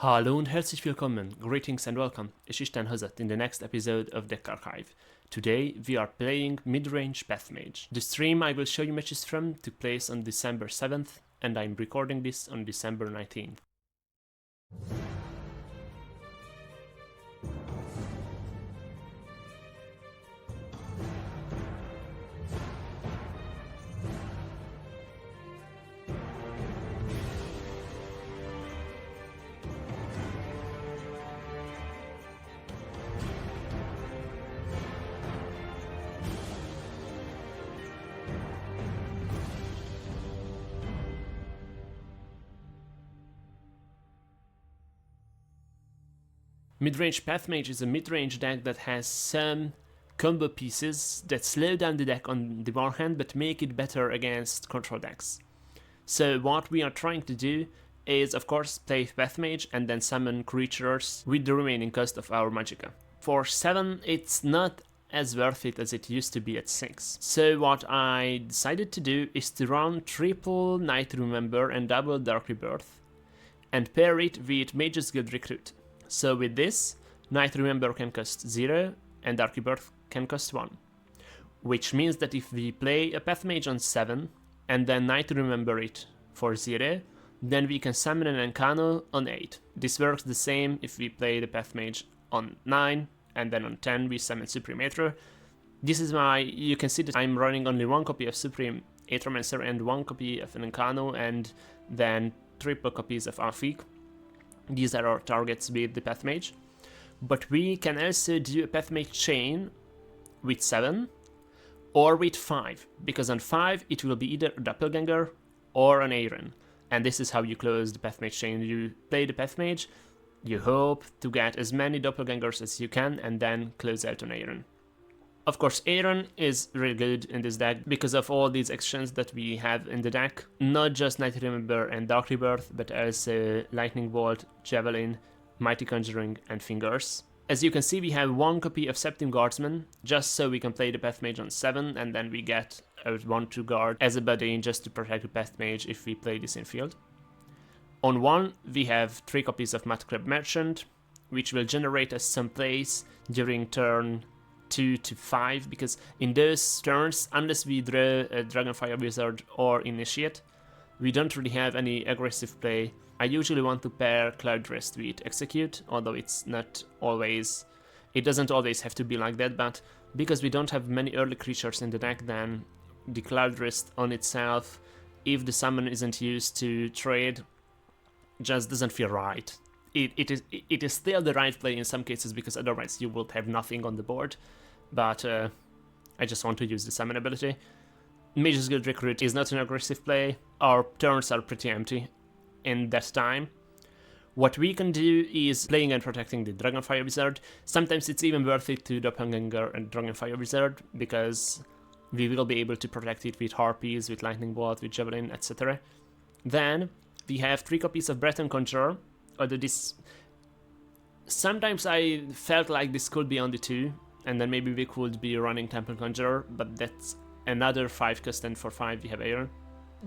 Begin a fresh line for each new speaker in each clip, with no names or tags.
Hallo und herzlich willkommen, greetings and welcome. Ich bin Hazat in the next episode of Deck Archive. Today we are playing Midrange PathMage. The stream I will show you matches from took place on December 7th and I'm recording this on December 19th. Midrange PathMage is a midrange deck that has some combo pieces that slow down the deck on the one hand but make it better against control decks. So what we are trying to do is of course play PathMage and then summon creatures with the remaining cost of our Magicka. For 7 it's not as worth it as it used to be at 6. So what I decided to do is to run triple Night Remember and double Dark Rebirth and pair it with Mage's Guild Recruit. So with this, Night Remember can cost 0 and Dark Rebirth can cost 1. Which means that if we play a PathMage on 7 and then Night Remember it for 0, then we can summon an Encano on 8. This works the same if we play the PathMage on 9 and then on 10 we summon Supreme Aether. This is why you can see that I'm running only one copy of Supreme Aethermancer and one copy of an Encano and then triple copies of Afik. These are our targets with the PathMage. But we can also do a PathMage chain with 7 or with 5, because on 5 it will be either a Doppelganger or an Aaron. And this is how you close the PathMage chain. You play the PathMage, you hope to get as many Doppelgangers as you can, and then close out on Aaron. Of course, Aaron is really good in this deck because of all these actions that we have in the deck. Not just Night Remember and Dark Rebirth, but also Lightning Bolt, Javelin, Mighty Conjuring, and Fingers. As you can see, we have one copy of Septim Guardsman, just so we can play the PathMage on 7, and then we get a 1-2 guard as a buddy just to protect the PathMage if we play this in field. On 1, we have 3 copies of Mudcrab Merchant, which will generate us some plays during turn 2 to 5, because in those turns, unless we draw a Dragonfire Wizard or Initiate, we don't really have any aggressive play. I usually want to pair Cloudrest with Execute, although it doesn't always have to be like that, but because we don't have many early creatures in the deck, then the Cloudrest on itself, if the summon isn't used to trade, just doesn't feel right. It is still the right play in some cases, because otherwise you would have nothing on the board, but I just want to use the summon ability. Mage's Guild Recruit is not an aggressive play. Our turns are pretty empty in that time. What we can do is playing and protecting the Dragonfire Wizard. Sometimes it's even worth it to Doppelganger and Dragonfire Wizard, because we will be able to protect it with Harpies, with Lightning Bolt, with Javelin, etc. Then we have 3 copies of Breton Conjurer. Although this, sometimes I felt like this could be on the 2, and then maybe we could be running Temple Conjurer, but that's another 5 cost, and for 5 we have Aaron.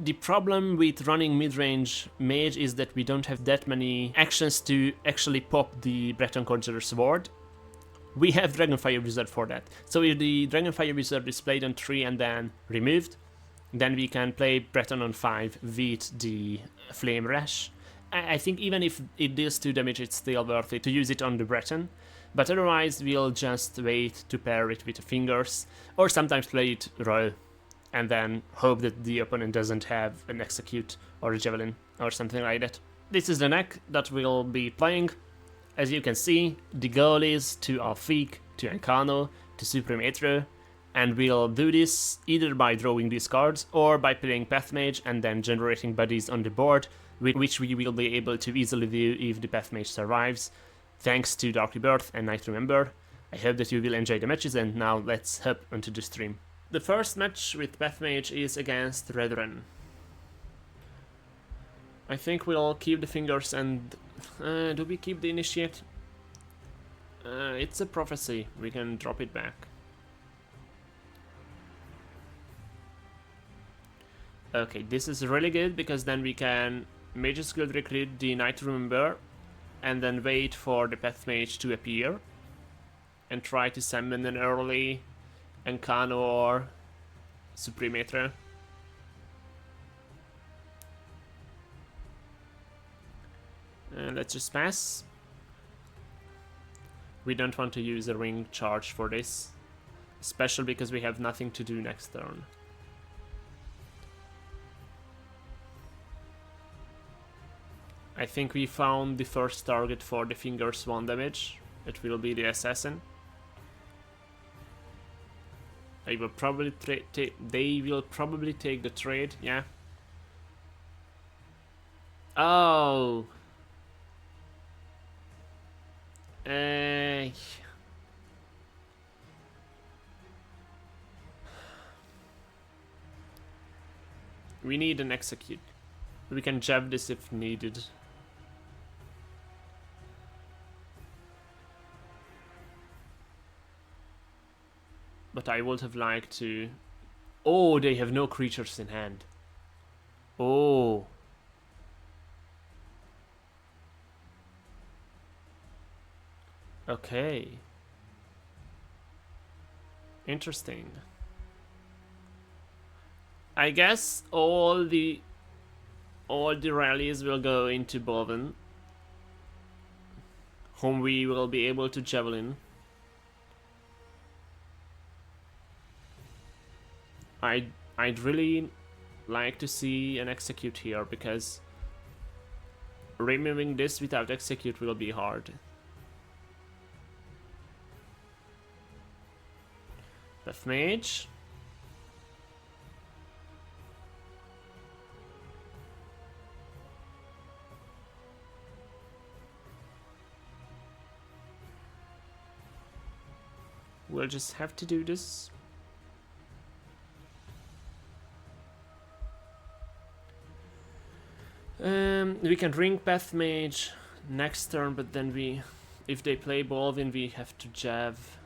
The problem with running midrange mage is that we don't have that many actions to actually pop the Breton Conjurer Sword. We have Dragonfire Wizard for that. So if the Dragonfire Wizard is played on 3 and then removed, then we can play Breton on 5 with the Flame Rash. I think even if it deals 2 damage, it's still worth it to use it on the Breton, but otherwise we'll just wait to pair it with Fingers, or sometimes play it raw, and then hope that the opponent doesn't have an Execute or a Javelin or something like that. This is the deck that we'll be playing. As you can see, the goal is to Afik, to Encano, to Supreme Aether, and we'll do this either by drawing these cards or by playing PathMage and then generating buddies on the board, which we will be able to easily do if the PathMage survives, thanks to Dark Rebirth and Night Remember. I hope that you will enjoy the matches, and now let's hop onto the stream. The first match with PathMage is against Redrun. I think we'll keep the Fingers and... do we keep the Initiate? It's a Prophecy, we can drop it back. Okay, this is really good, because then we can Mage's Guild Recruit the Night Remember and then wait for the PathMage to appear and try to summon an early Encano or Supremator. Let's just pass. We don't want to use a ring charge for this, especially because we have nothing to do next turn. I think we found the first target for the Fingers 1 damage. It will be the Assassin. They will probably take the trade, yeah. Oh. We need an execute. We can jab this if needed. But I would have liked to... Oh, they have no creatures in hand. Oh. Okay. Interesting. I guess all the rallies will go into Boven, whom we will be able to javelin. I'd really like to see an execute here, because removing this without execute will be hard. PathMage. We'll just have to do this. We can ring PathMage next turn, but then if they play Bolvin, we have to jav.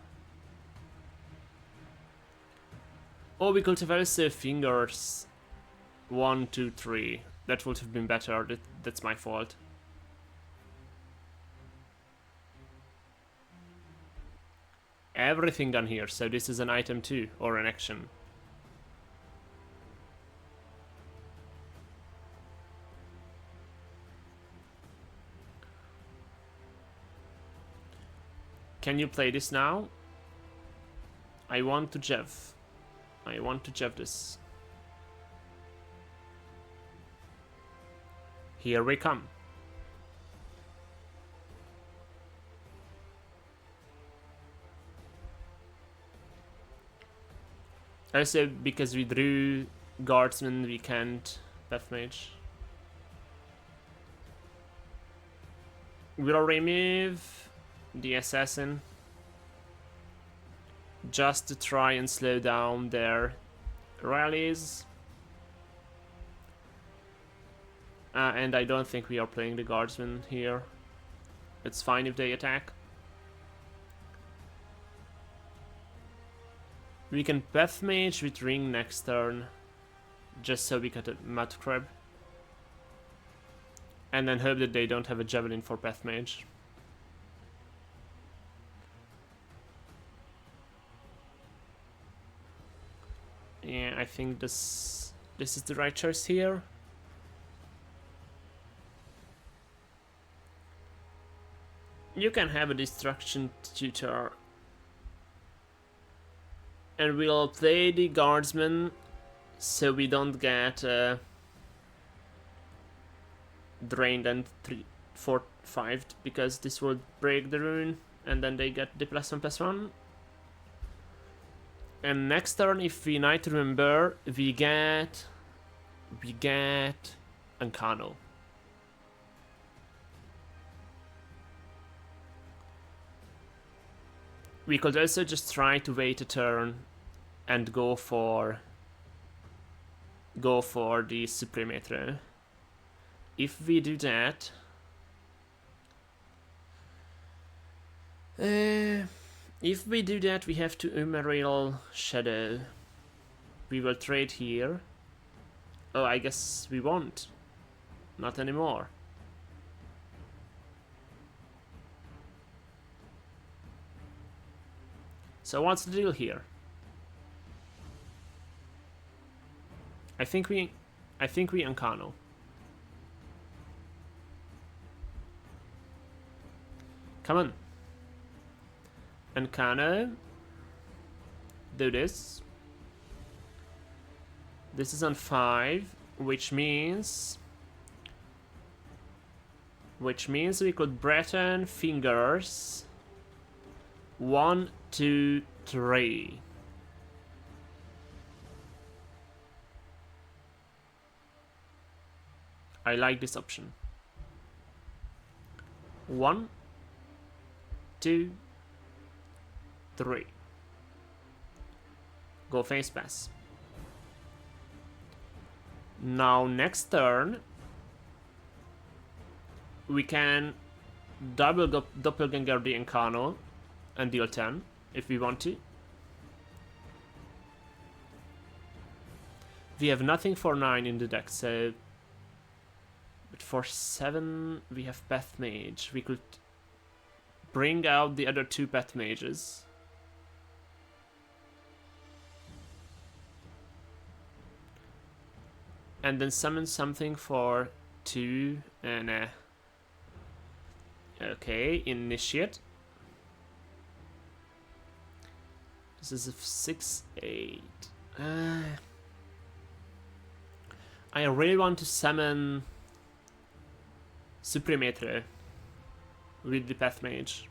Oh, we could have also Fingers 1, 2, 3. That would have been better. That's my fault. Everything done here, so this is an item too, or an action. Can you play this now? I want to jav. I want to jav this. Here we come. Also, because we drew Guardsman, we can't PathMage. We'll remove the Assassin just to try and slow down their rallies. And I don't think we are playing the Guardsman here. It's fine if they attack. We can PathMage with Ring next turn, just so we get a Mud Crab. And then hope that they don't have a Javelin for PathMage. Yeah, I think this is the right choice here. You can have a Destruction Tutor. And we'll play the Guardsman so we don't get drained and 4-5'd, because this will break the rune and then they get the +1/+1. And next turn, if we Night Remember, we get Encano. We could also just try to wait a turn and go for the Supremator. If we do that, we have to Emerald Shadow. We will trade here. Oh, I guess we won't. Not anymore. So what's the deal here? I think we Ancano. Come on. Ancano. Do this. This is on 5, which means we could Breton fingers 1, 2, 3. I like this option. 1, 2, 3. Go face pass. Now next turn we can double doppelganger the Encano and deal 10 if we want to. We have nothing for 9 in the deck, so but for 7 we have PathMage. We could bring out the other 2 PathMages. And then summon something for 2 and okay, initiate. This is a 6/8. I really want to summon Supremetro with the PathMage.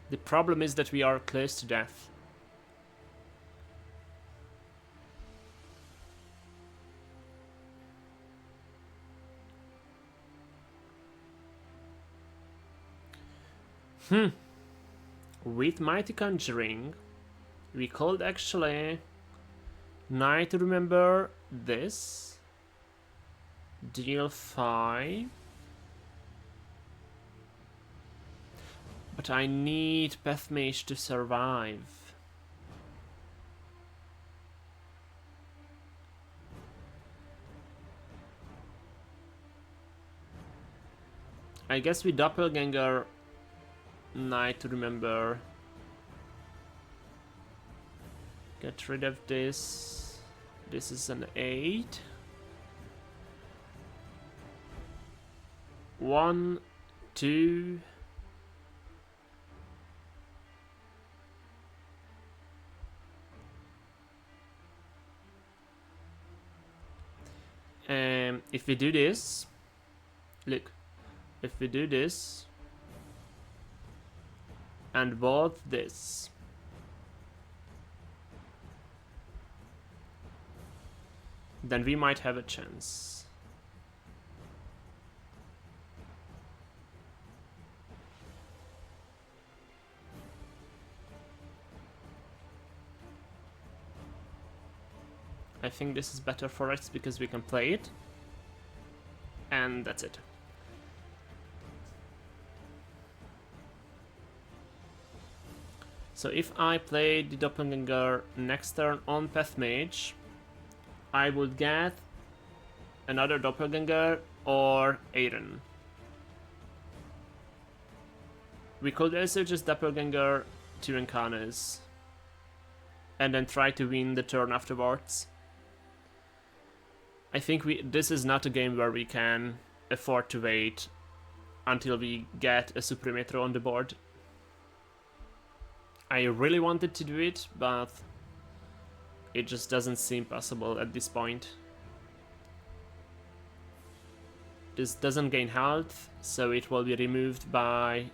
The problem is that we are close to death. With Mighty Conjuring, we could actually Night to remember this. Deal 5. But I need PathMage to survive. I guess we doppelganger Night to remember. Get rid of this. This is an 8. 1, 2. If we do this, look, if we do this and both this, then we might have a chance. I think this is better for us because we can play it. And that's it. So if I play the Doppelganger next turn on PathMage, I would get another Doppelganger or Aiden. We could also just Doppelganger 2 Encanos and then try to win the turn afterwards. I think this is not a game where we can afford to wait until we get a Supremetro on the board. I really wanted to do it, but it just doesn't seem possible at this point. This doesn't gain health, so it will be removed by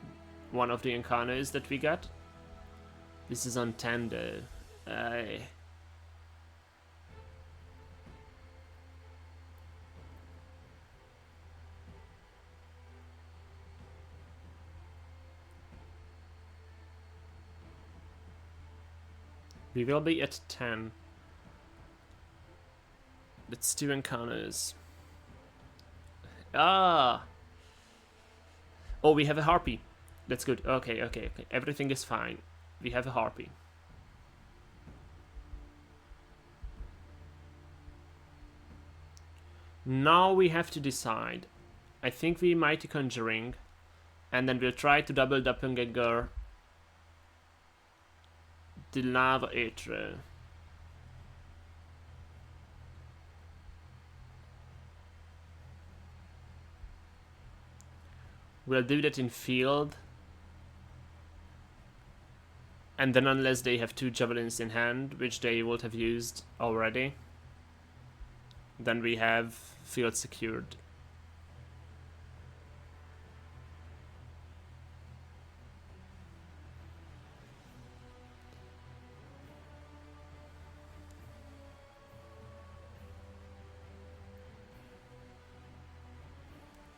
one of the Encanos that we got. This is on 10 though. We will be at 10. That's 2 Encanos. Ah! Oh, we have a Harpy. That's good. Okay. Everything is fine. We have a Harpy. Now we have to decide. I think we Mighty Conjuring, and then we'll try to double Doppelganger the Lava Atro. We'll do that in field. And then unless they have 2 javelins in hand, which they would have used already, then we have field secured.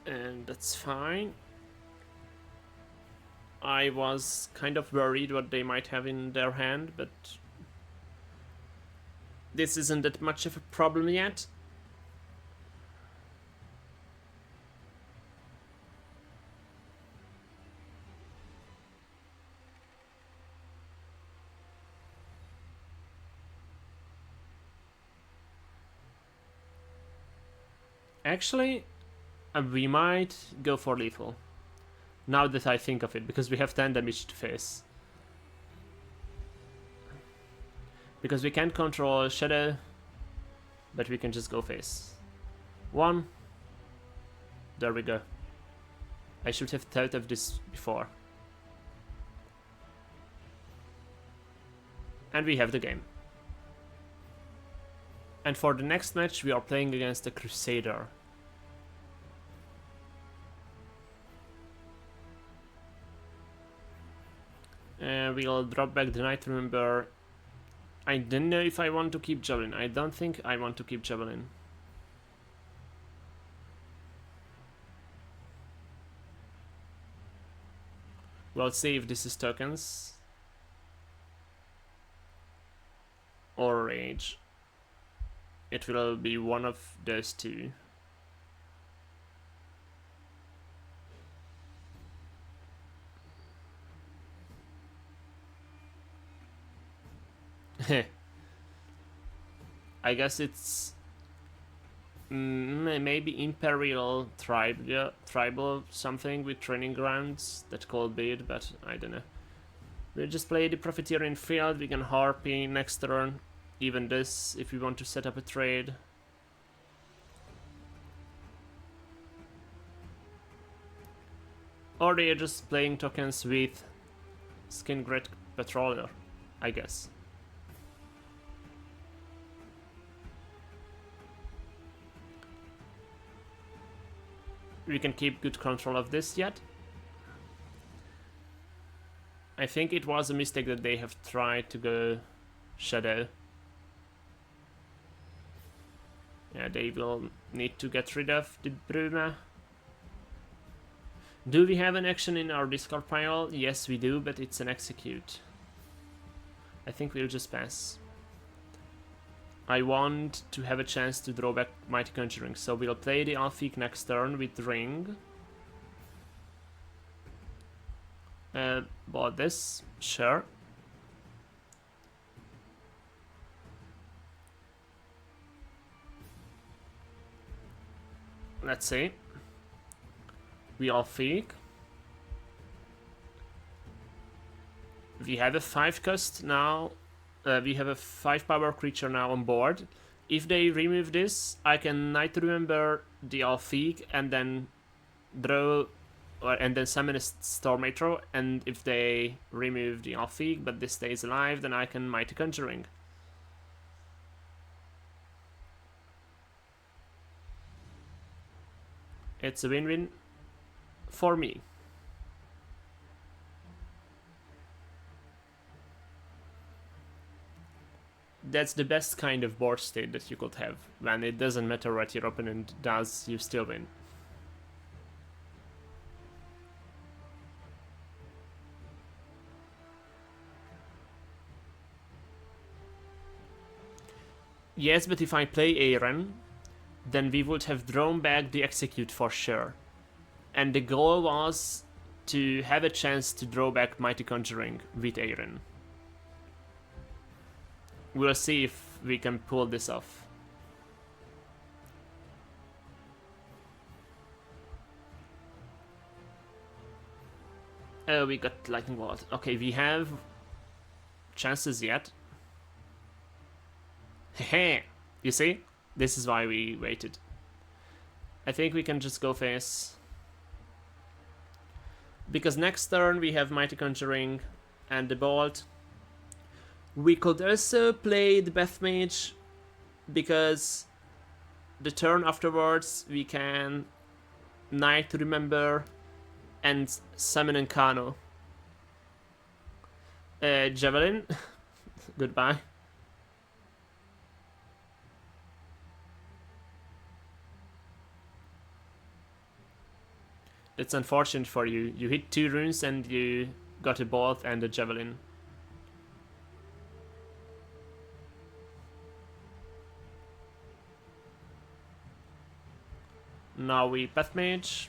And that's fine. I was kind of worried what they might have in their hand, but this isn't that much of a problem yet. Actually, we might go for lethal. Now that I think of it, because we have 10 damage to face. Because we can't control Shadow, but we can just go face. 1. There we go. I should have thought of this before. And we have the game. And for the next match, we are playing against a Crusader. We'll drop back the Night Remember. I don't know if I want to keep Javelin. I don't think I want to keep Javelin. We'll see if this is tokens. Or rage. It will be one of those 2. I guess it's maybe Imperial tribal something with training grounds. That could be it, but I don't know. We'll just play the Profiteer in field. We can Harpy next turn. Even this, if we want to set up a trade. Or they are just playing tokens with Skin Great Patroller, I guess. We can keep good control of this yet. I think it was a mistake that they have tried to go Shadow. Yeah, they will need to get rid of the Bruma. Do we have an action in our discard pile? Yes, we do, but it's an execute. I think we'll just pass. I want to have a chance to draw back Mighty Conjuring, so we'll play the Alfiq next turn with Ring. Bought this, sure. Let's see. We Alfiq. We have a 5 cost now. We have a 5 power creature now on board. If they remove this, I can Night Remember the Alfiq and then draw, and then summon a Stormatro. And if they remove the Alfiq but this stays alive, then I can Mighty Conjuring. It's a win-win for me. That's the best kind of board state that you could have, when it doesn't matter what your opponent does, you still win. Yes, but if I play Aaron, then we would have drawn back the execute for sure. And the goal was to have a chance to draw back Mighty Conjuring with Aaron. We'll see if we can pull this off. Oh, we got lightning bolt. Okay, we have chances yet. Hehe. You see? This is why we waited. I think we can just go face. Because next turn we have Mighty Conjuring and the Bolt. We could also play the PathMage, because the turn afterwards we can Night Remember and summon Encano. Javelin. Goodbye. It's unfortunate for you. You hit 2 runes and you got a bolt and a javelin. Now we PathMage.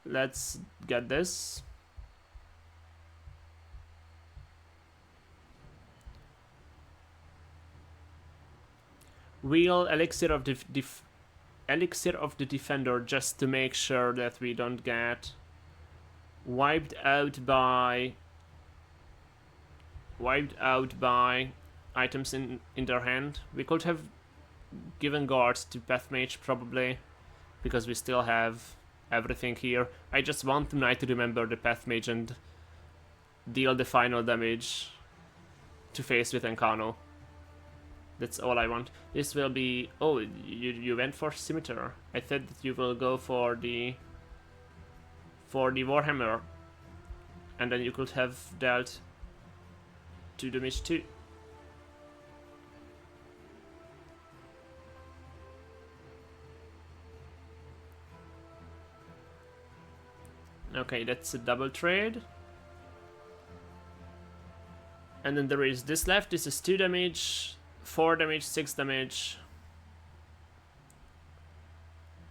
Let's get this. We'll Elixir of the Defender, just to make sure that we don't get wiped out by items in their hand. We could have given guards to PathMage probably, because we still have everything here. I just want tonight to remember the PathMage and deal the final damage to face with Encano. That's all I want. This will be... Oh, you went for Scimitar. I thought that you will go for the Warhammer, and then you could have dealt 2 damage too. Okay, that's a double trade. And then there is this left. This is 2 damage, 4 damage, 6 damage.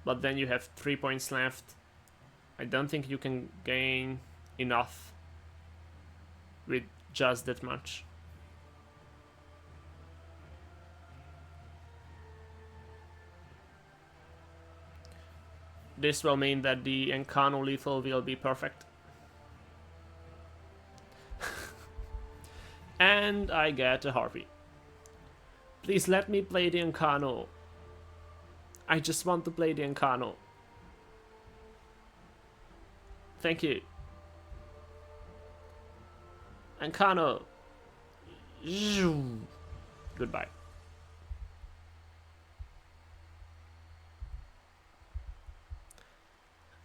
But then you have 3 points left. I don't think you can gain enough with just that much. This will mean that the Encano lethal will be perfect. And I get a Harpy. Please let me play the Encano. I just want to play the Encano. Thank you. Encano. Goodbye.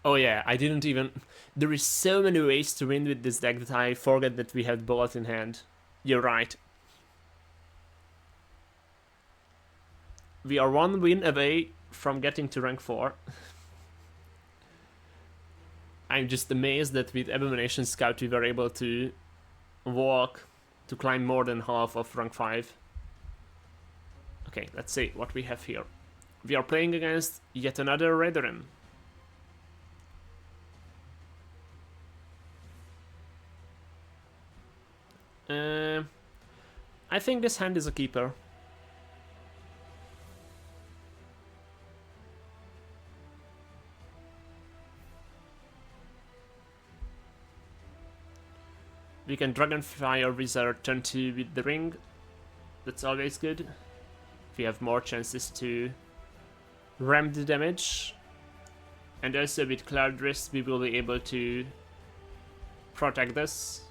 Oh yeah, I didn't even... There is so many ways to win with this deck that I forget that we had Bolt in hand. You're right. We are 1 win away from getting to rank 4. I'm just amazed that with Abomination Scout we were able to climb more than half of rank 5. Okay, let's see what we have here. We are playing against yet another Redoran. I think this hand is a keeper. We can Dragonfire Wizard turn 2 with the ring. That's always good. We have more chances to ram the damage. And also with Cloud Wrist we will be able to protect this.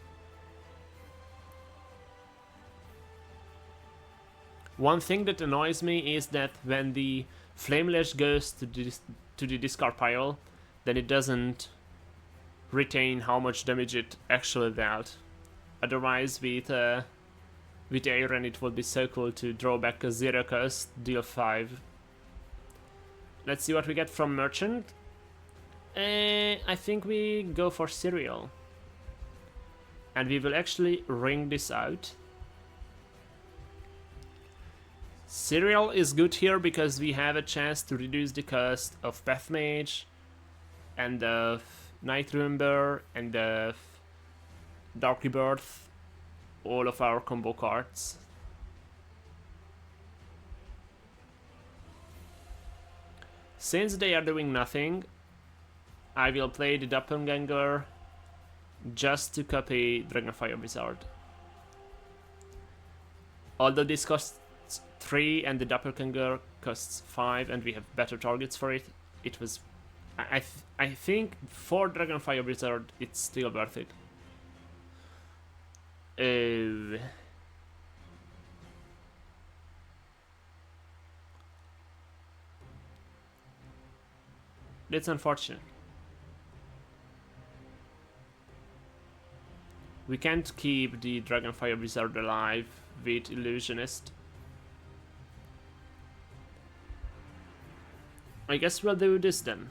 One thing that annoys me is that when the Flamelash goes to the discard pile, then it doesn't retain how much damage it actually dealt. Otherwise, with Aaron, it would be so cool to draw back a 0 cost, deal 5. Let's see what we get from Merchant. I think we go for Cereal. And we will actually ring this out. Cereal is good here because we have a chance to reduce the cost of PathMage and of Night Remember and of Dark Rebirth, all of our combo cards. Since they are doing nothing, I will play the Doppelganger just to copy Dragonfire Wizard. Although this costs 3 and the Doppelganger costs 5 and we have better targets for it, it was... I think for Dragonfire Wizard it's still worth it. That's unfortunate. We can't keep the Dragonfire Wizard alive with Illusionist. I guess we'll do this then.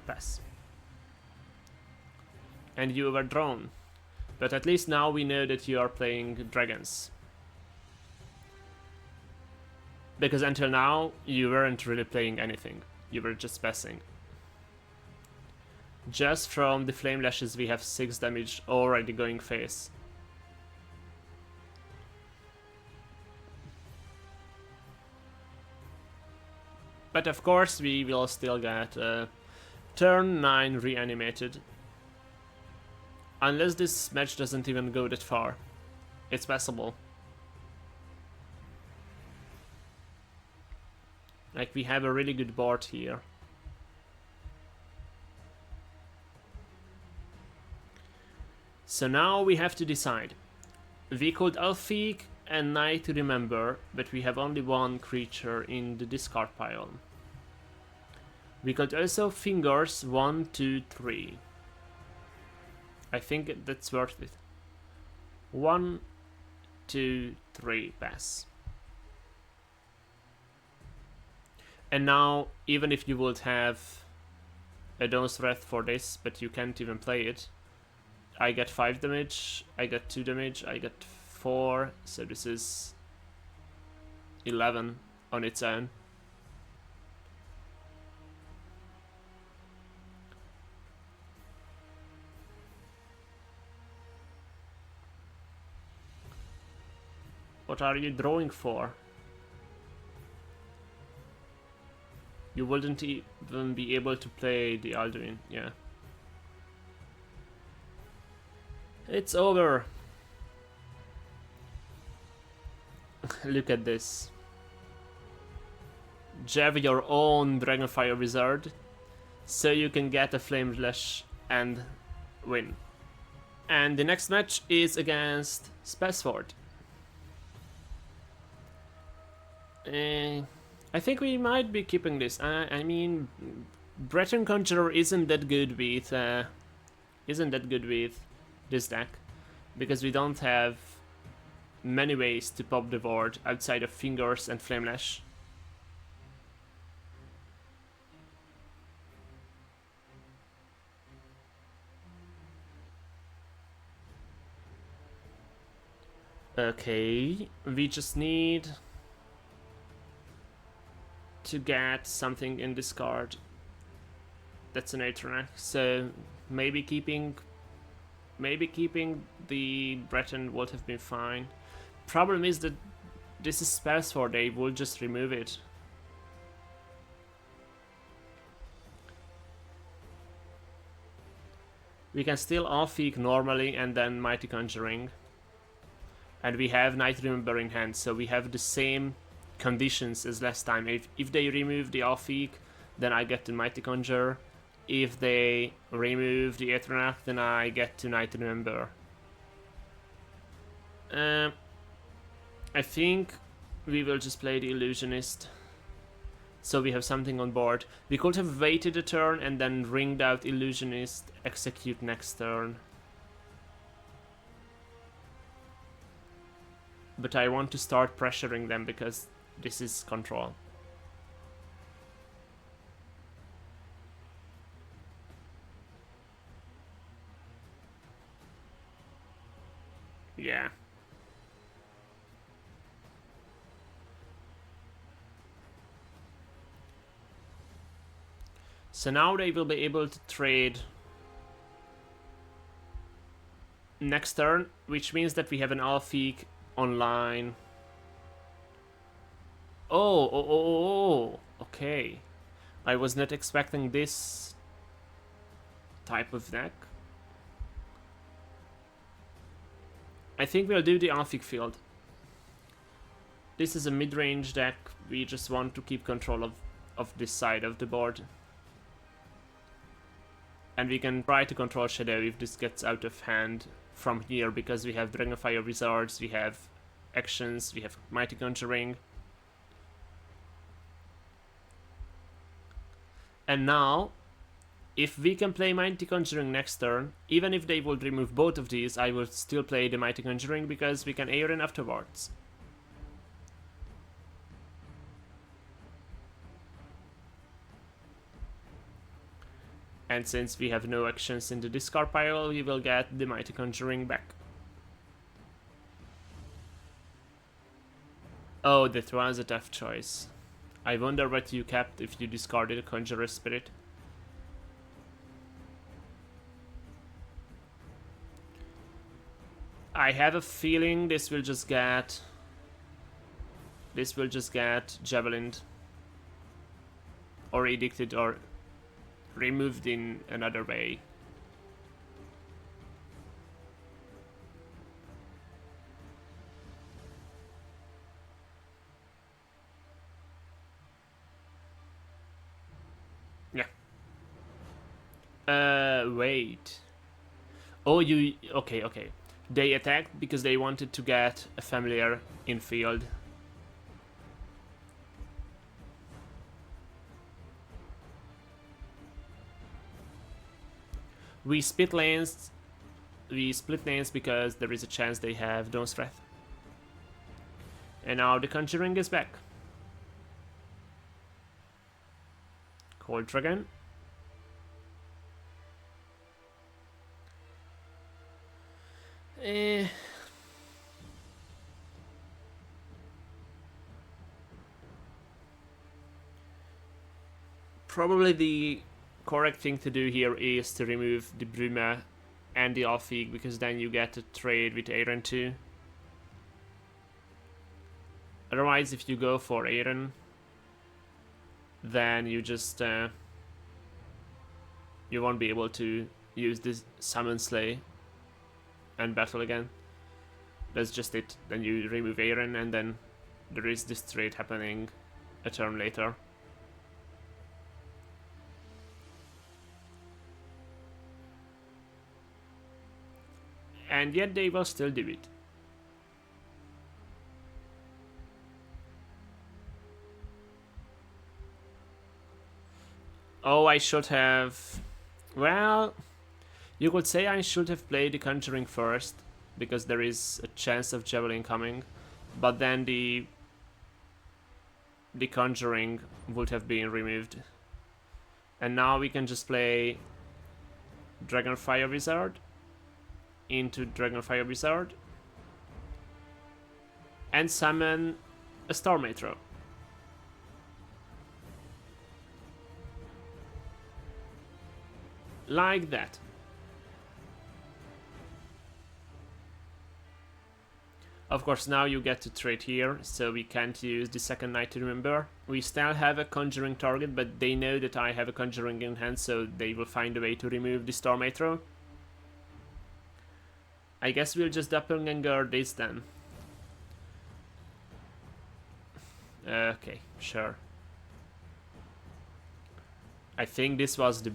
Pass. And you were drawn. But at least now we know that you are playing dragons. Because until now, you weren't really playing anything. You were just passing. Just from the Flame Lashes we have 6 damage already going face. But of course we will still get turn 9 reanimated. Unless this match doesn't even go that far. It's passable. Like, we have a really good board here. So now we have to decide. We could Elfique and Night to Remember, but we have only one creature in the discard pile. We could also Fingers 1, 2, 3. I think that's worth it. 1, 2, 3, pass. And now, even if you would have a Dawn's Wrath for this, but you can't even play it, I get 5 damage, I get 2 damage, I get 4, so this is 11 on its own. What are you drawing for? You wouldn't even be able to play the Alduin, yeah. It's over. Look at this. Have your own Dragonfire Wizard, so you can get a Flame Lash and win. And the next match is against Spellsword. I think we might be keeping this. I mean, Breton Conjurer isn't that good with this deck, because we don't have many ways to pop the board outside of Fingers and Flame Lash. Okay, we just need to get something in this card. That's an Atronac, so maybe keeping the Breton would have been fine. Problem is that this is Spellsword, they will just remove it. We can still Elfique normally and then Mighty Conjuring. And we have Night Remember in hand, so we have the same conditions as last time. If they remove the Elfique, then I get the Mighty Conjure. If they remove the Atronac, then I get to Night Remember. I think we will just play the Illusionist, so we have something on board. We could have waited a turn and then ringed out Illusionist, execute next turn. But I want to start pressuring them because this is control. Yeah. So now they will be able to trade next turn, which means that we have an Elfique online Oh, okay. I was not expecting this type of deck. I think we'll do the Alphic Field. This is a mid-range deck. We just want to keep control of this side of the board. And we can try to control Shadow if this gets out of hand from here, because we have Dragonfire Wizards, we have actions, we have Mighty Conjuring. And now, if we can play Mighty Conjuring next turn, even if they would remove both of these, I would still play the Mighty Conjuring because we can Aaron afterwards. And since we have no actions in the discard pile, we will get the Mighty Conjuring back. Oh, that was a tough choice. I wonder what you kept if you discarded a Conjurer Spirit. I have a feeling this will just get javelined or edicted or removed in another way. Yeah. Wait. Oh, you... Okay. They attacked because they wanted to get a familiar in field. We split lanes because there is a chance they have Dawn's Wrath. And now the Conjuring is back. Cold Dragon. Probably the correct thing to do here is to remove the Bruma and the Alfig, because then you get to trade with Aaron too. Otherwise, if you go for Aaron, then you just you won't be able to use this Summon Slay and battle again. That's just it. Then you remove Aaron, and then there is this trade happening a turn later. And yet they will still do it. Oh, I should have... Well, you could say I should have played the Conjuring first, because there is a chance of Javelin coming, but then the Conjuring would have been removed. And now we can just play Dragonfire Wizard into Dragonfire Wizard and summon a Stormatro. Like that. Of course, now you get to trade here, so we can't use the second Night to Remember. We still have a Conjuring target, but they know that I have a Conjuring in hand, so they will find a way to remove the Stormatro. I guess we'll just Doppelganger this then. Okay, sure. I think this was the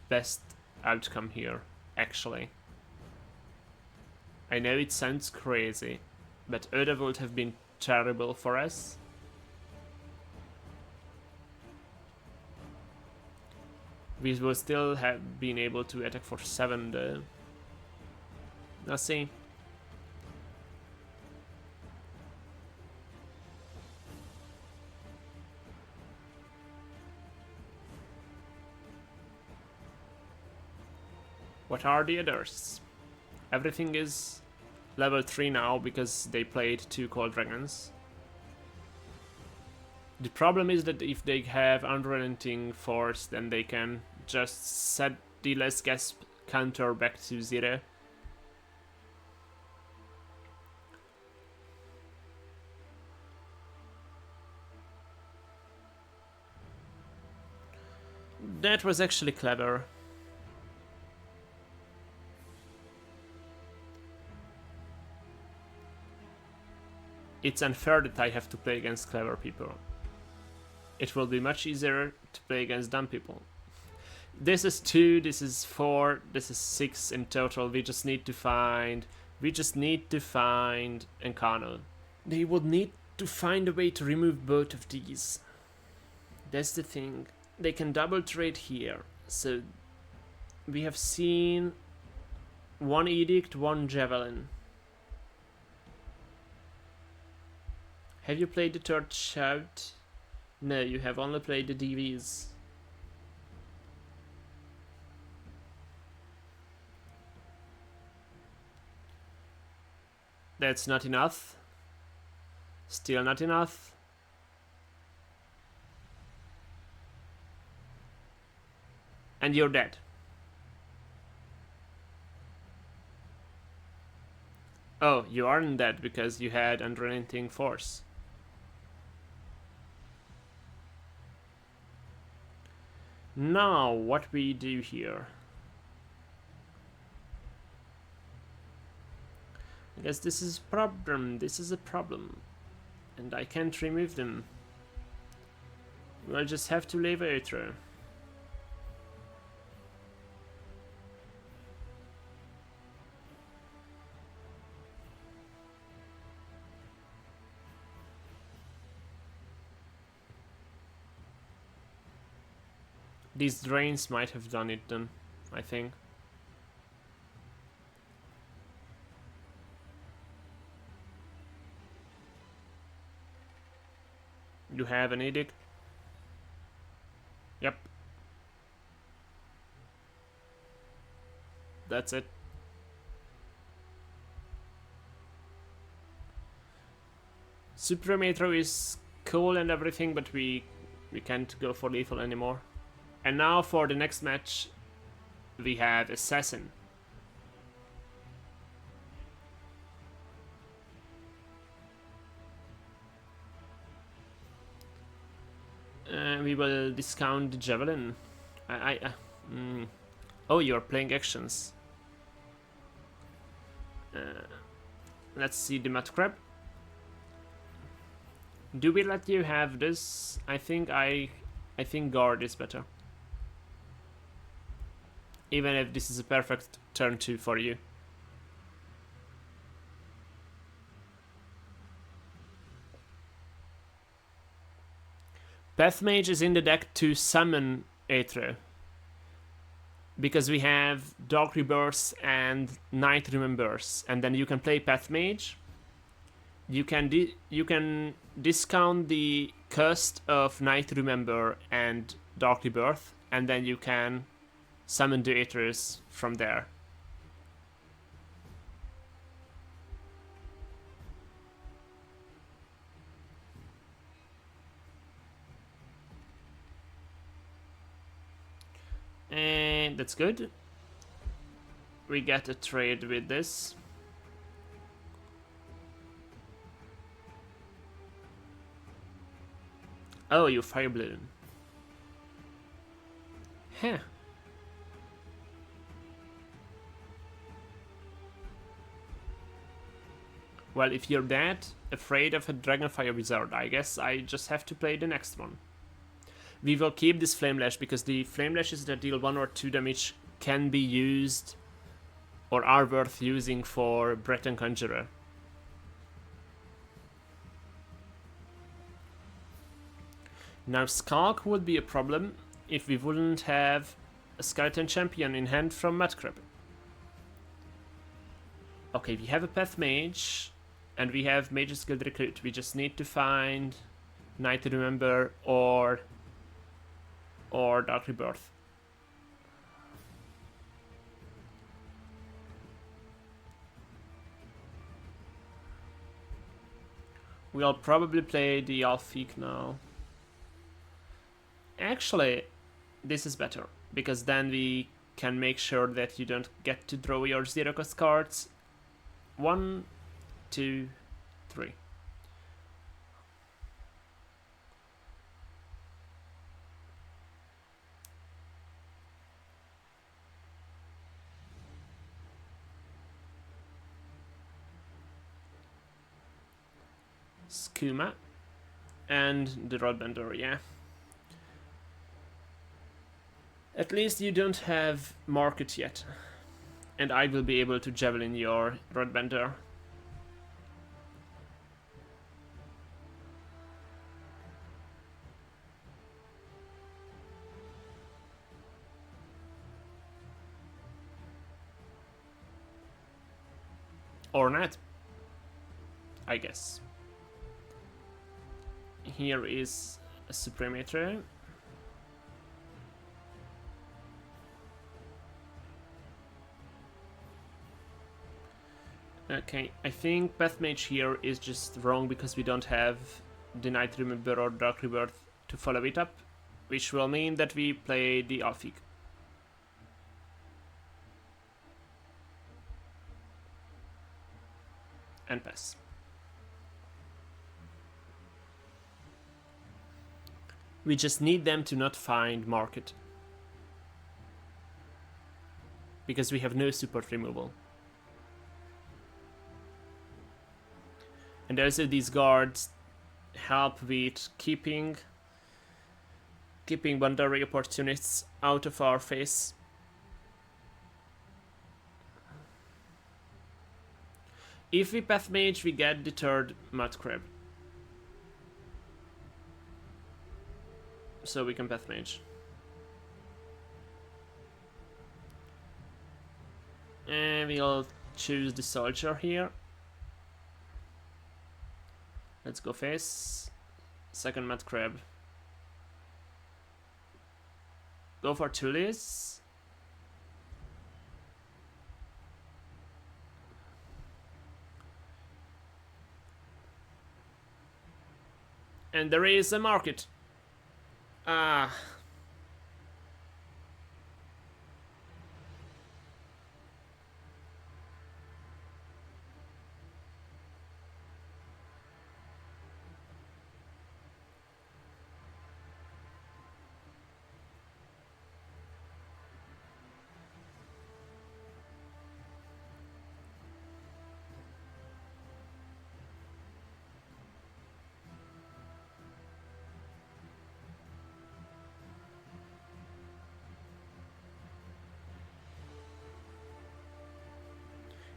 best outcome here, actually. I know it sounds crazy, but Oda would have been terrible for us. We will still have been able to attack for 7 though. Let's see. What are the others? Everything is level 3 now because they played 2 Cold Dragons. The problem is that if they have Unrelenting Force, then they can just set the Last Gasp counter back to 0. That was actually clever. It's unfair that I have to play against clever people. It will be much easier to play against dumb people. This is 2, this is 4, this is 6 in total. We just need to find Encano. They would need to find a way to remove both of these. That's the thing. They can double trade here. So we have seen 1 Edict, 1 Javelin. Have you played the third Shout? No, you have only played the DVs. That's not enough. Still not enough. And you're dead. Oh, you aren't dead because you had Unrelenting Force. Now, what we do here? I guess this is a problem. This is a problem. And I can't remove them. We'll just have to leave it through. These drains might have done it then, I think. You have an edict? Yep. That's it. Supremetro is cool and everything, but we can't go for lethal anymore. And now for the next match, we have Assassin. We will discount the Javelin. Oh, you're playing actions. Let's see the Mud Crab. Do we let you have this? I think Guard is better. Even if this is a perfect turn 2 for you. PathMage is in the deck to summon Aether. Because we have Dark Rebirth and Night Remembers. And then you can play PathMage. You can discount the cost of Night Remember and Dark Rebirth. And then you can summon the Aethers from there. And that's good. We get a trade with this. Oh, you Fire Balloon. Huh. Well, if you're that afraid of a Dragonfire Wizard, I guess I just have to play the next one. We will keep this Flame Lash because the Flame Lashes that deal 1 or 2 damage can be used or are worth using for Breton Conjurer. Now Skulk would be a problem if we wouldn't have a Skeleton Champion in hand from Mudcrab. Okay, we have a PathMage and we have Mage's Guild Recruit. We just need to find Night to Remember or Dark Rebirth. We'll probably play the Alfiq now. Actually, this is better, because then we can make sure that you don't get to draw your 0-cost cards. 1, 2, 3. Skooma, and the Rodbender, yeah. At least you don't have Market yet, and I will be able to Javelin your Rodbender. Or not, I guess. Here is a Supremator. Okay, I think PathMage here is just wrong because we don't have the Night Remember or Dark Rebirth to follow it up, which will mean that we play the Alfig. And pass. We just need them to not find Market, because we have no support removal. And also these guards help with keeping Bandari opportunists out of our face. If we PathMage, we get the third Mud Crab. So we can PathMage. And we'll choose the Soldier here. Let's go face. Second Mud Crab. Go for Tulis. And there is a Market. Ah.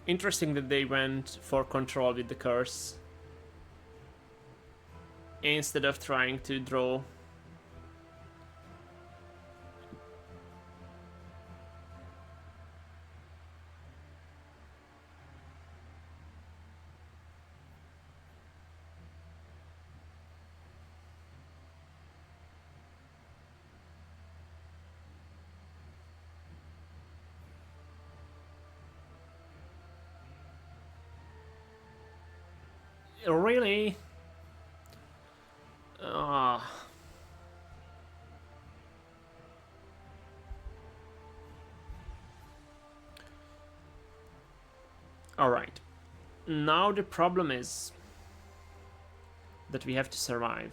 Interesting that they went for control with the curse instead of trying to draw. Really? Alright. Now the problem is that we have to survive.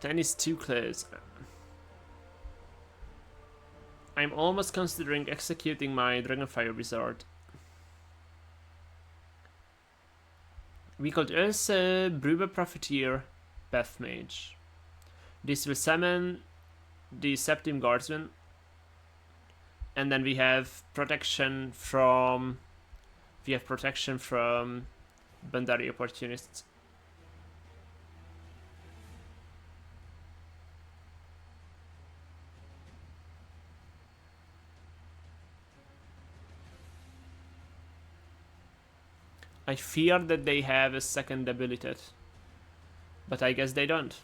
10 is too close. I'm almost considering executing my Dragonfire Wizard. We could also Brewer Profiteer PathMage. This will summon the Septim Guardsman. And then we have protection from Bandari opportunists. I fear that they have a second ability, but I guess they don't.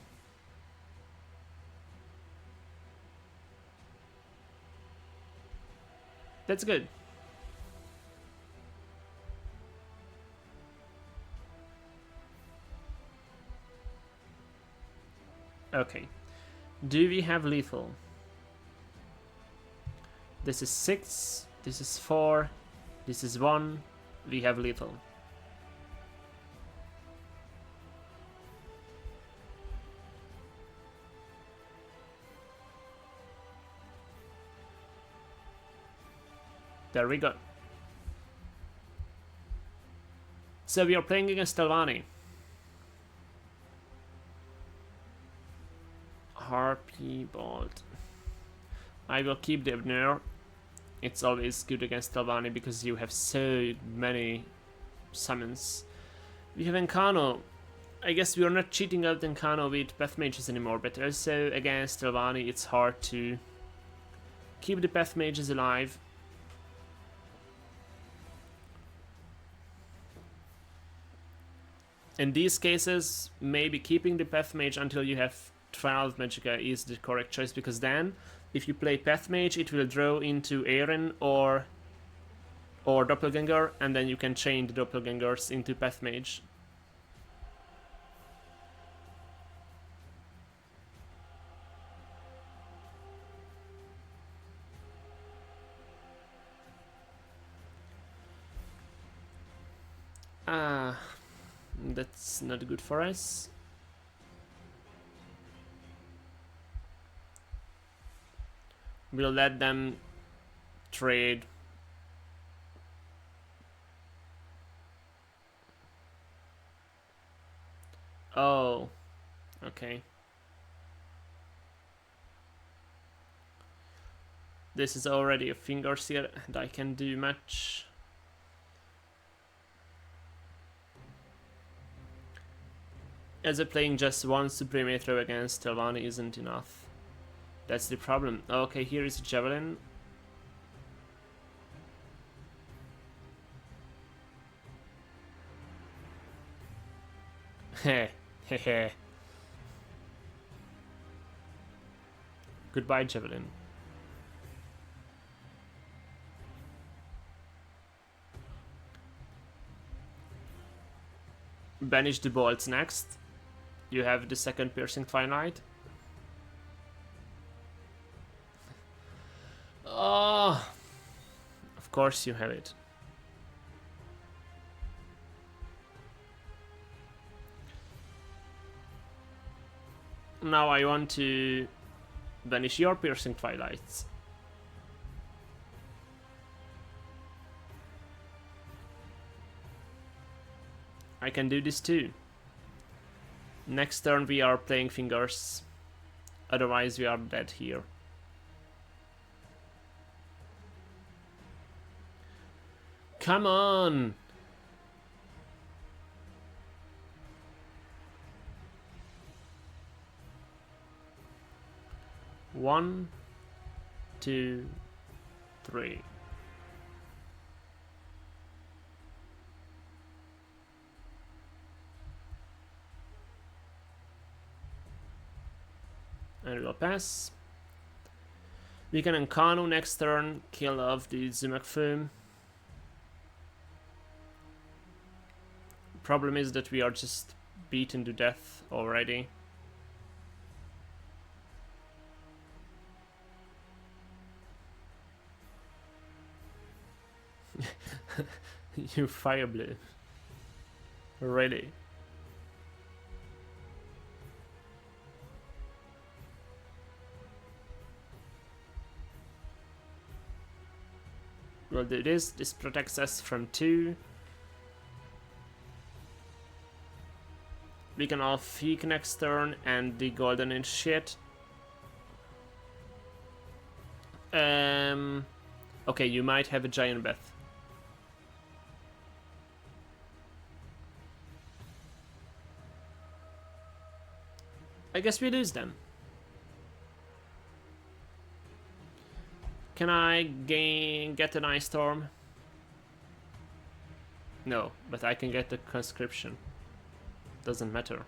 That's good. Okay. Do we have lethal? This is 6, this is 4, this is 1. We have lethal. There we go. So we are playing against Talvani. Harpy Bolt. I will keep the Ebner. It's always good against Talvani because you have so many summons. We have Encano. I guess we are not cheating out Encano with PathMages anymore, but also against Talvani it's hard to keep the PathMages alive. In these cases, maybe keeping the PathMage until you have 12 Magicka is the correct choice, because then, if you play PathMage, it will draw into Aaron or Doppelganger, and then you can chain the Doppelgangers into PathMage. That's not good for us. We'll let them trade. Oh, okay. This is already a finger seer, and I can do much. As a playing just one Supreme throw against Talvani isn't enough. That's the problem. Okay, here is a Javelin. Heh, heh heh. Goodbye, Javelin. Banish the bolts next. You have the second Piercing Twilight. Oh, of course you have it. Now I want to banish your Piercing Twilights. I can do this too. Next turn we are playing fingers. Otherwise we are dead here. Come on! One, two, three. And we'll pass. We can Encano next turn, kill off the Zumak Foom. Problem is that we are just beaten to death already. You Fire Blue. Really? We'll do this. This protects us from 2. We can all Feek next turn and the Golden Inch shit. Okay, you might have a Giant Beth. I guess we lose them. Can I get an Ice Storm? No, but I can get the Conscription. Doesn't matter.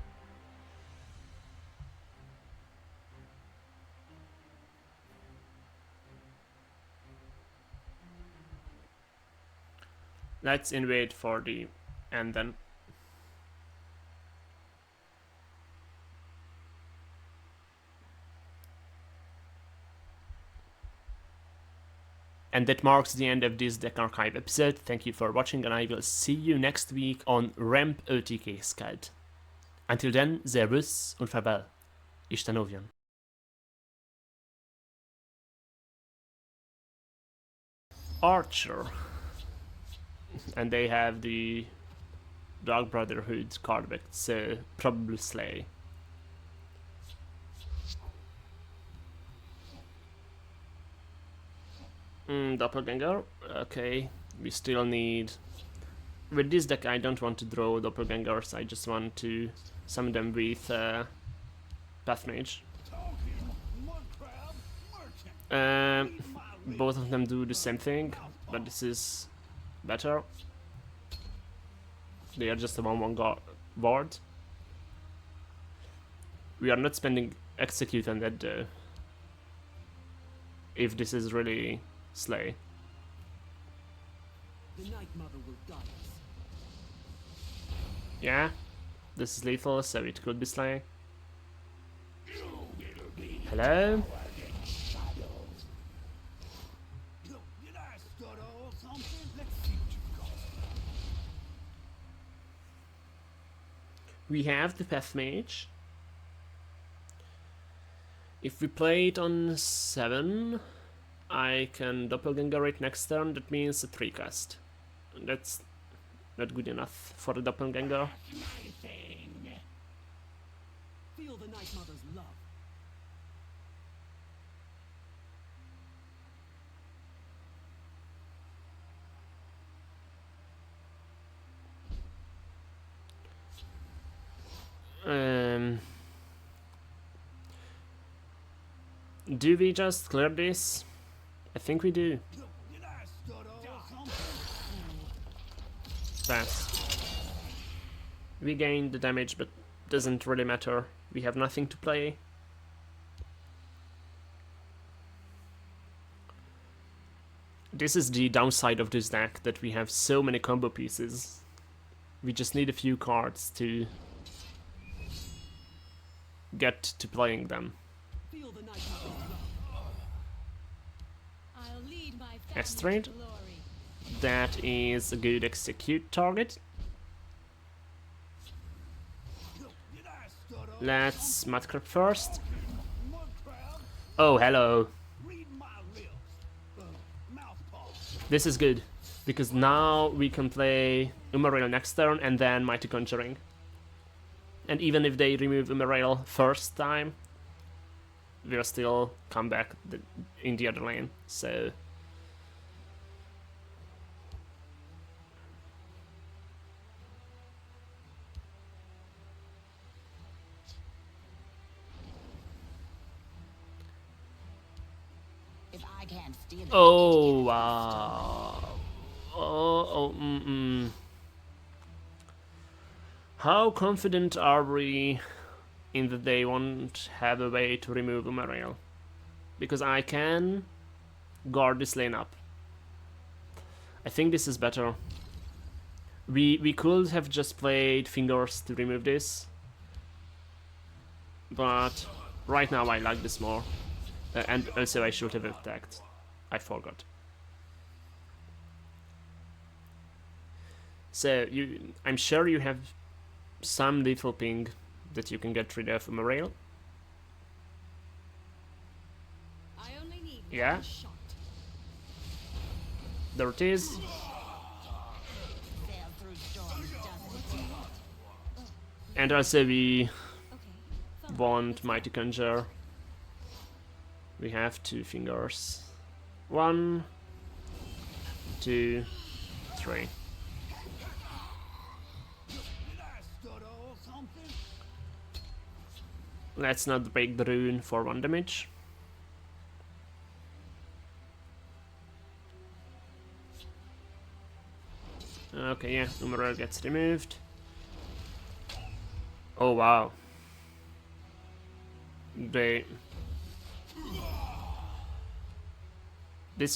Let's invade for the end then. And that marks the end of this Deck Archive episode. Thank you for watching, and I will see you next week on Ramp OTK Scout. Until then, servus und farewell. Isten óvjon. Archer. And they have the Dark Brotherhood card back, so probably Slay. Doppelganger, okay, we still need... With this deck I don't want to draw Doppelgangers, I just want to summon them with PathMage. Both of them do the same thing, but this is better. They are just a 1/1 ward. We are not spending execute on that though. If this is really Slay.
The Night Mother will guide us.
Yeah, this is lethal, so it could be Slay. Hello? We have the PathMage. If we play it on 7, I can Doppelganger it next turn, that means a 3 cast. That's not good enough for the Doppelganger.
Feel the Night Mother's love.
Do we just clear this? I think we do. Pass. We gain the damage, but doesn't really matter. We have nothing to play. This is the downside of this deck, that we have so many combo pieces. We just need a few cards to get to playing them.
Feel the Night Mother's love.
I'll lead my family
Estrade.
to glory.
That is a good execute target. Let's Mudcrab first. Oh, hello. This is good, because now we can play Umarail next turn and then Mighty Conjuring. And even if they remove Umarail first time, we'll still come back in the other lane, so...
If I can't steal it,
Oh, wow. Oh. How confident are we in that they won't have a way to remove Umarail? Because I can guard this lane up. I think this is better. We could have just played Fingers to remove this, but right now I like this more. And also I should have attacked. I forgot. So I'm sure you have some little ping that you can get rid of Umarail.
I only need
Yeah.
one shot.
There it is.
sail through storms doesn't it?
And also we
Okay.
want Mighty Conjure. We have 2 fingers. 1, 2, 3. Let's not break the rune for 1 damage. Okay, yeah, Umarail gets removed. Oh wow. This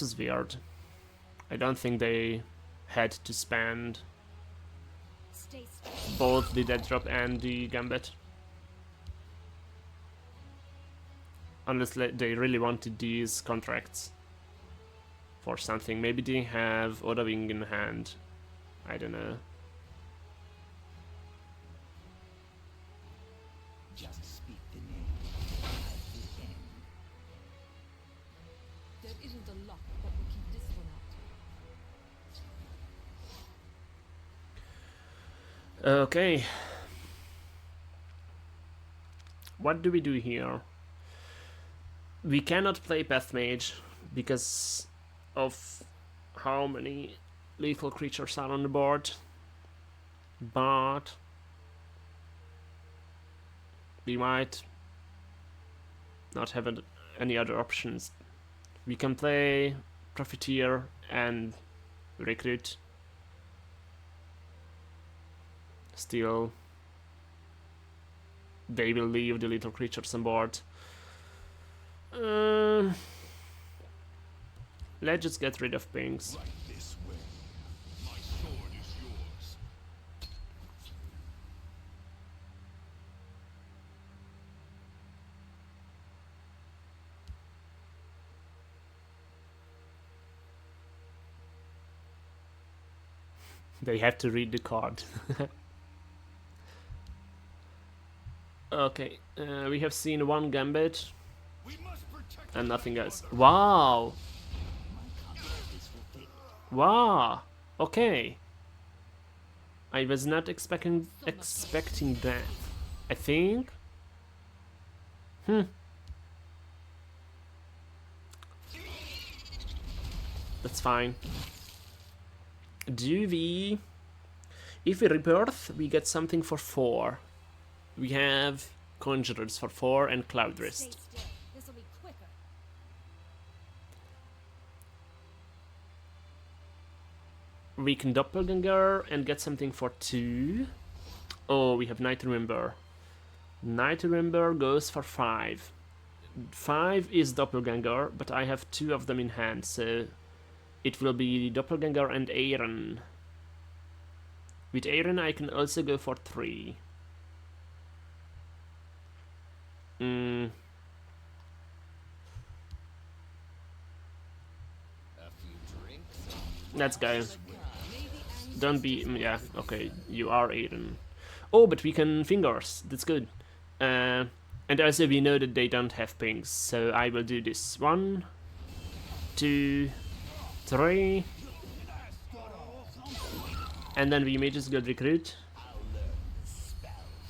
is weird. I don't think they had to spend
Stay strong.
both the dead drop and the gambit. Unless they really wanted these contracts for something. Maybe they have Odawing in hand. I don't know.
Just speak the name. The end.
There isn't a lock that will keep this one
Okay. What do we do here? We cannot play PathMage because of how many lethal creatures are on the board. But we might not have any other options. We can play Profiteer and Recruit. Still, they will leave the little creatures on board. Let's just get rid of pings.
Right this way. My sword is yours.
They have to read the card. Okay, we have seen one gambit
We must protect
and
the
nothing else.
mother.
Wow!
My contract is fulfilled.
Wow! Okay. I was not expecting that. I think. That's fine. Do we... If we rebirth, we get something for 4. We have Conjurers for 4 and Cloud
Stay
Wrist.
still. This'll be quicker.
We can Doppelganger and get something for 2. Oh, we have Night Remember. Night Remember goes for 5. 5 is Doppelganger, but I have 2 of them in hand, so it will be Doppelganger and Aaron. With Aaron, I can also go for 3.
A few drinks.
Let's go.
Maybe and
Don't be... Yeah, okay, you are Aaron. Oh, but we can Fingers. That's good. And also we know that they don't have pings, so I will do this. 1, 2, 3. And then we may just go Recruit.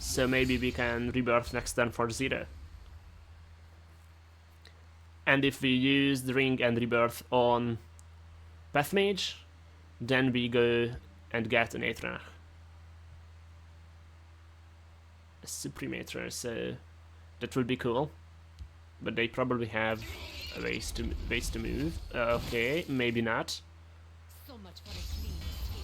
So maybe we can Rebirth next turn for 0. And if we use the Ring and Rebirth on PathMage, then we go and get an Aether. A Supremator, so that will be cool. But they probably have a ways to move. Okay, maybe not.
so much for a clean skin.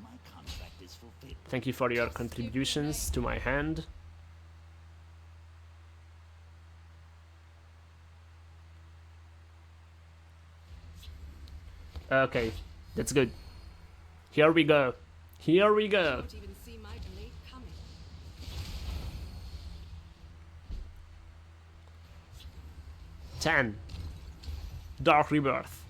My contract is fulfilled.
Thank you for your contributions to my hand. Okay, that's good. Here we go. Here we go.
Don't even see my blade coming.
10. Dark Rebirth.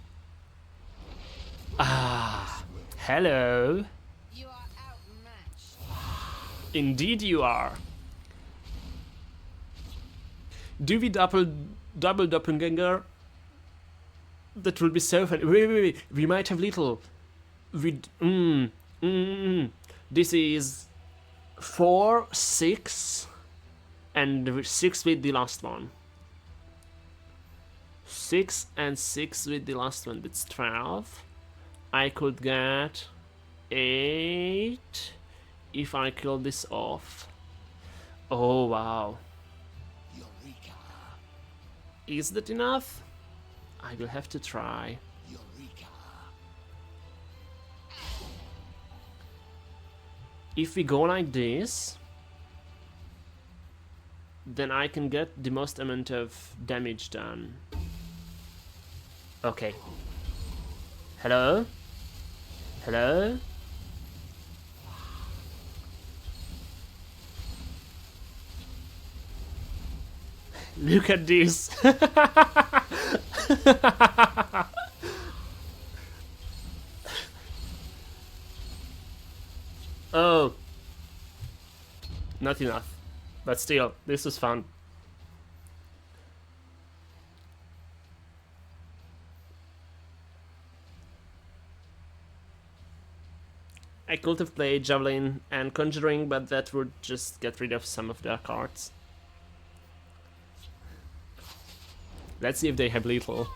Ah, hello.
You are outmatched.
Indeed you are. Do we double Doppelganger? That will be so fun. Wait. We might have little. This is 4, 6, and 6 with the last one. 6 and 6 with the last one. That's 12. I could get 8 if I kill this off. Oh wow.
Eureka.
Is that enough? I will have to try.
Eureka.
If we go like this, then I can get the most amount of damage done. Okay. Hello? Hello? Look at this! Oh. Not enough. But still, this is fun. I could have played Javelin and Conjuring, but that would just get rid of some of their cards. Let's see if they have lethal.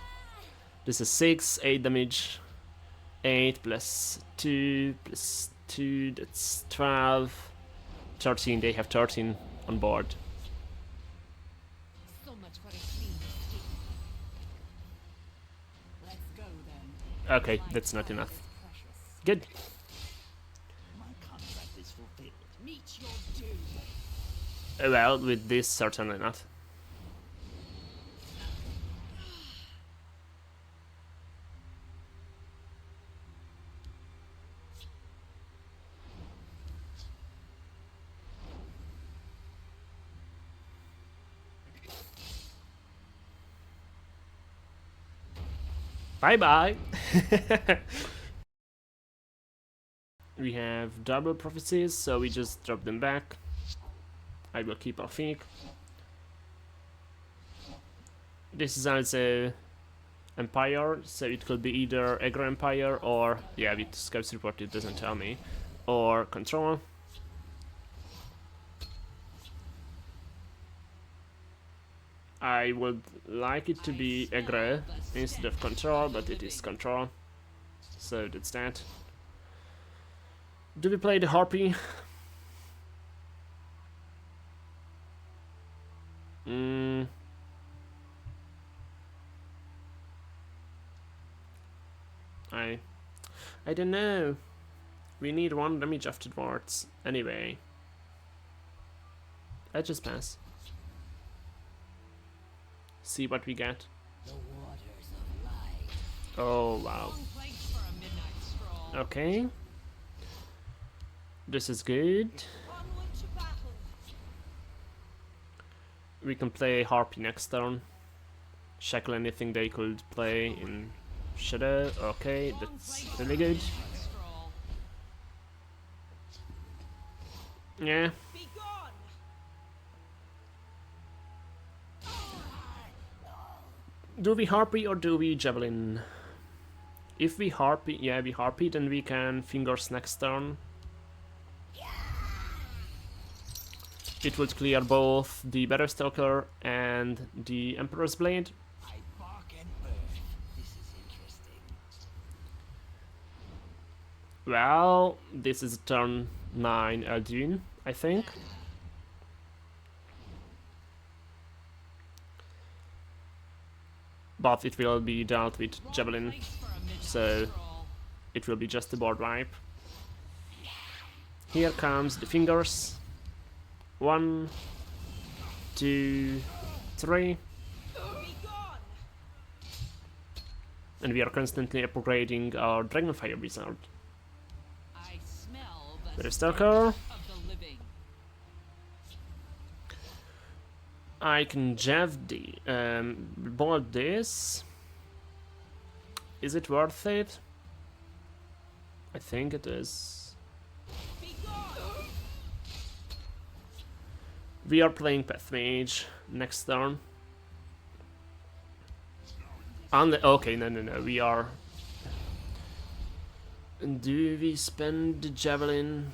This is 6, 8 damage. 8 plus 2 plus 2, that's 12. 13, they have 13 on board.
So much for a clean escape.
Let's go then.
Okay, that's not enough. Good.
My contract is fulfilled.
Meet your doom.
Well, with this, certainly not. Bye bye. We have double prophecies, so we just drop them back. I will keep our Fink. This is also Empire, so it could be either Aggro Empire or, yeah, with Scouts Report it doesn't tell me, or Control. I would like it to be Aggro instead of Control, but it is Control, so that's that. Do we play the Harpy? I don't know. We need 1 damage afterwards. Anyway. Let's just pass. See what we get.
The waters of life.
Oh wow.
Long place for a midnight stroll.
Okay. This is good.
Onward to battle.
We can play Harpy next turn. Shackle anything they could play in Shadow. Okay, that's really good.
Stroll.
Yeah.
Be gone.
Do we Harpy or do we Javelin? If we Harpy, yeah, we Harpy, then we can Fingers next turn. It would clear both the Battlestalker and the Emperor's Blade.
I bark and burn. This is interesting.
Well, this is turn 9 Elduin, I think. But it will be dealt with Javelin,
Place for a midnight
so
stroll.
it will be just a board wipe. Here comes the Fingers. 1, 2, 3.
Be gone.
And we are constantly upgrading our Dragonfire Wizard.
I smell the
Battlestalker.
of the living.
I can Jav the board this. Is it worth it? I think it is.
Be gone.
We are playing PathMage next turn. Okay, no. We are. Do we spend the Javelin?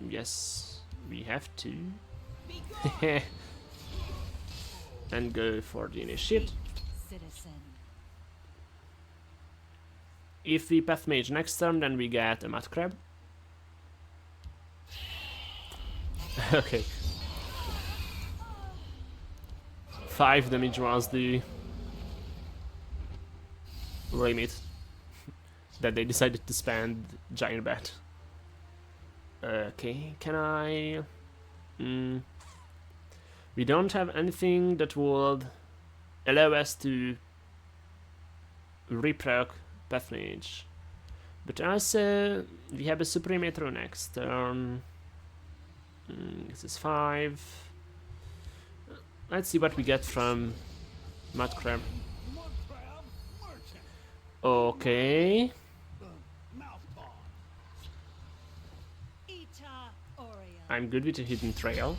Yes, we have to.
Be gone.
And go for the initiate.
Citizen.
If we PathMage next turn, then we get a Mud Crab. Okay. 5 damage was the limit that they decided to spend Giant Bat. Okay, can I... We don't have anything that would allow us to reproc PathMage. But also, we have a Supreme Metro next turn. This is 5. Let's see what we get from Mud Crab.
Mud crab merchant.
Okay.
Mouth bomb.
Ita Oriel.
I'm good with a Hidden Trail.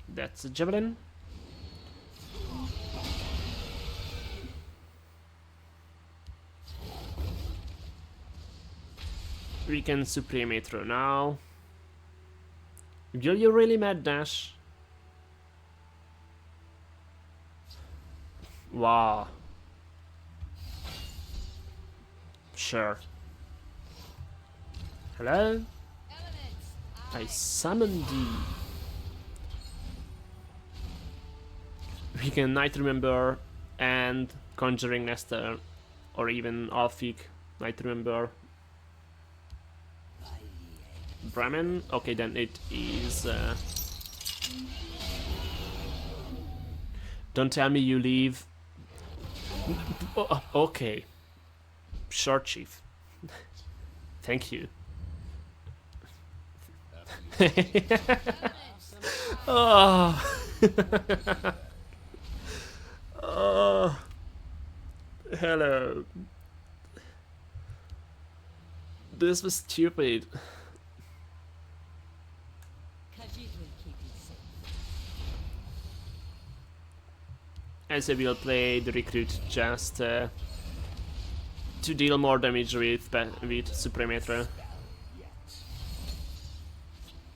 That's a Javelin. We can Supreme it through now. Will you really mad dash? Wow. Sure. Hello? I summoned thee. We can Night Remember and Conjuring Nester, or even Alphic Night Remember. Brahmin? Okay, then it is. Don't tell me you leave. Oh, okay. Sure, Chief. Thank you. Oh. Oh. Hello. This was stupid.
Khajiit will keep you safe.
As I will play the recruit just to deal more damage with Supremetra.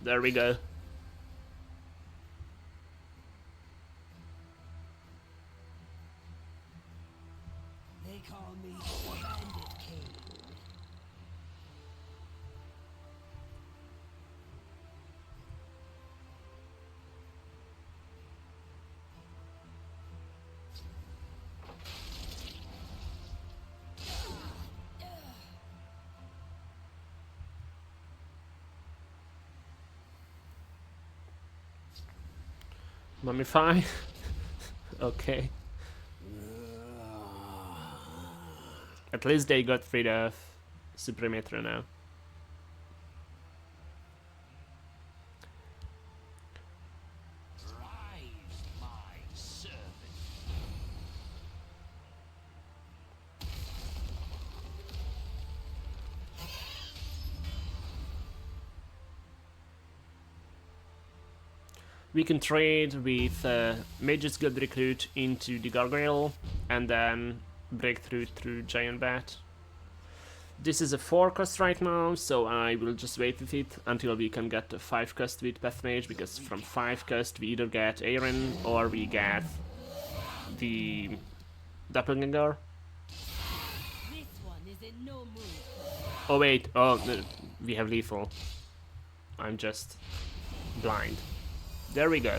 There we go.
They call me Bandit King.
Mummify? Okay. At least they got rid of Supremetra now.
Rise, my servant.
We can trade with Mage's Guild Recruit into the Gargoyle and then break through Giant Bat. This is a 4 cost right now, so I will just wait with it until we can get a 5 cost with PathMage, because from 5 cost we either get Aaron or we get the Doppelganger.
This one is in no mood.
Oh wait, oh, no, we have lethal. I'm just blind. There we go.